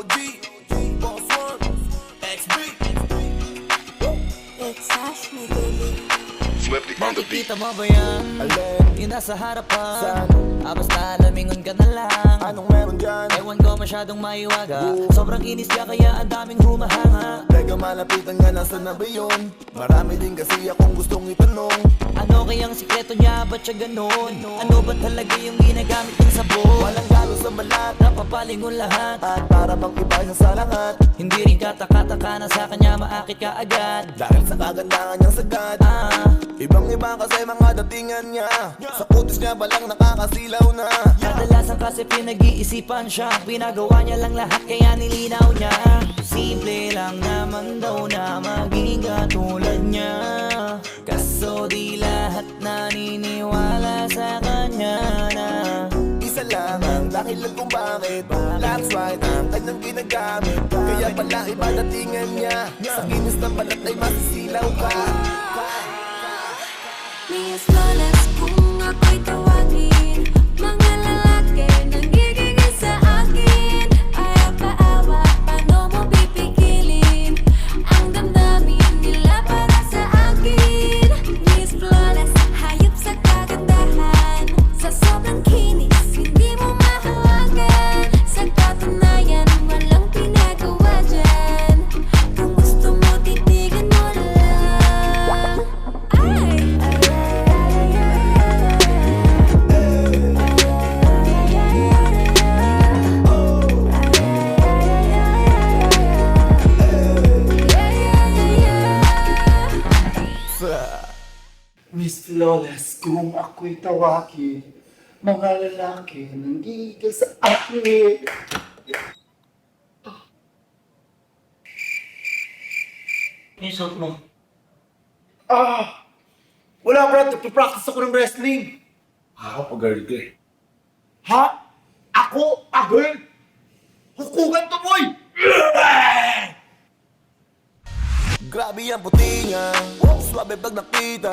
POG, Boss One, XB. It's Ash, my baby. Swifty on the beat. Nakikita mo ba yan? Alin? Yung nasa harapan. Saan? Basta lamingon ka na lang. Anong meron dyan? Ewan ko masyadong maiwaga. Sobrang inis ka kaya ang daming humahanga. Teka malapitan nga, nasa na ba yun? Marami din kasi akong gustong itanong. Ano kayang sikreto niya? Ba't siya ganon? Ano ba talaga yung ginagamit ng sabon? Walang galo sa balat Napapalingon lahat. at para bang iba sa lahat. Hindi rin kataka-taka na sa kanya maakit ka agad. Dahil sa kagandahan niyang sagad, ibang iba kasi mga datingan niya. Sa kutis niya balang nakakasilaw na. Kadalasan kasi pinag-iisipan siya. Pinagawa niya lang lahat kaya nilinaw niya. Simple lang naman daw na maging katulad niya. Kaso di lahat naniniwala sa kanya na Isa lang ang dahilan kung bakit That's right ang kanyang ginagamit. Kaya pala iba datingan niya. Sa kinis ng balat ay masisilaw ka. Miss Flawless, kung ako'y tawagin, mga lalaki nanggigigil sa akin. Ayaw paawa, paano mo pipigilin ang damdamin nila para sa akin? Miss Flawless, hayop sa kagandahan. Sa sobrang kinis, hindi mo mahawagan. Sa katunayan, walang pinagawa dyan. Kung gusto mo, titigan mo lang. Miss Flawless, kung ako'y tawagin, mga lalaki nanggigil sa akin. yung suot mo. Wala brad, nagpa-practice ako ng wrestling. Ako pag-girl ka eh. Ha? Ako? A girl? Hukugan to, boy! Grabe ang puti niya, swabe pag nakita.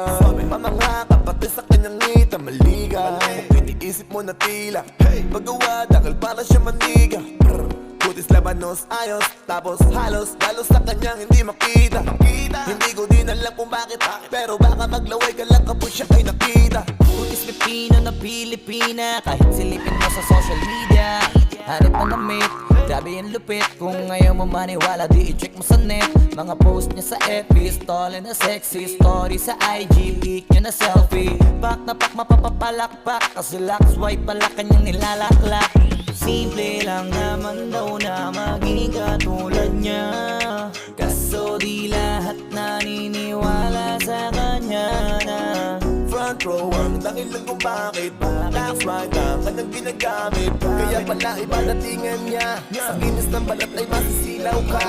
Mamangha ka pati sa kanyang ngita. Maliga, kung iniisip mo na tila paggawa dahil para siya maniga. Kutis labanos, ayos, tapos halos lalo sa kanyang hindi makita. Hindi ko din alam kung bakit, pero baka maglaway ka lang kapag siya ay nakita. Putis Pipino na Pilipina. Kahit silipin mo sa social media, hanip na namit. Grabe yung lupit. Kung ayaw mo maniwala, di i-check mo sa net. Mga post niya sa FB, stall na sexy. Story sa IG, pic niya na selfie. Pak na pak mapapapalakpak, kasi lock swipe pala kanyang nilalaklak. Simple lang naman daw na maging katulad niya. Kaso di lahat naniniwala sa kanya na Front row ang dahilan kung bakit That's right ang kanyang ginagamit. Kaya pala iba datingan niya. Sa kinis ng balat ay masisilaw ka.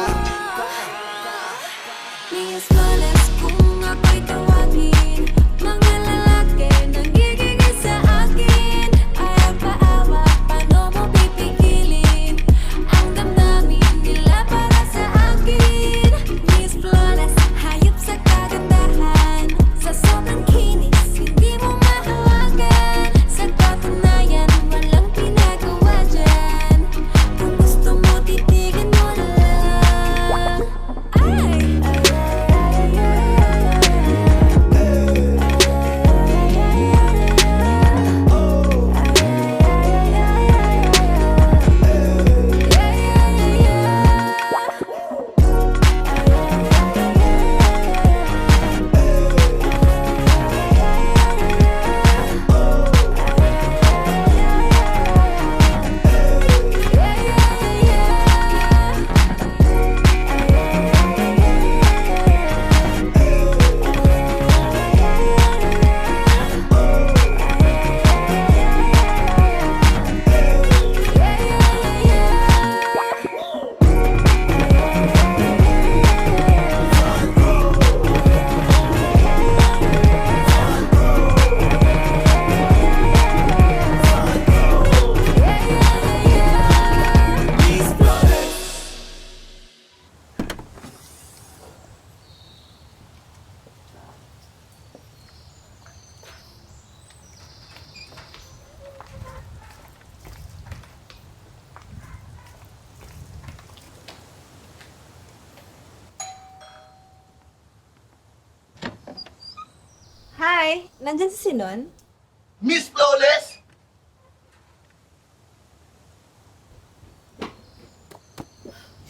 Miss Flawless, kung ako'y tawagin, mga lalaki nanggigigil sa akin. Ayaw paawa, paano mo pipigilin ang damdamin nila para sa akin? Miss Flawless, hayop sa kagandahan. Sa sobrang kinis, hindi mo mahawagan. Sa katunayan, walang pinagawa dyan. Kung gusto mo, titigan mo lang. Hi! Nandyan si Sinon? Miss Flawless!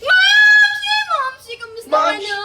Momshi! Momshi! Kamusta ka Momshi! na?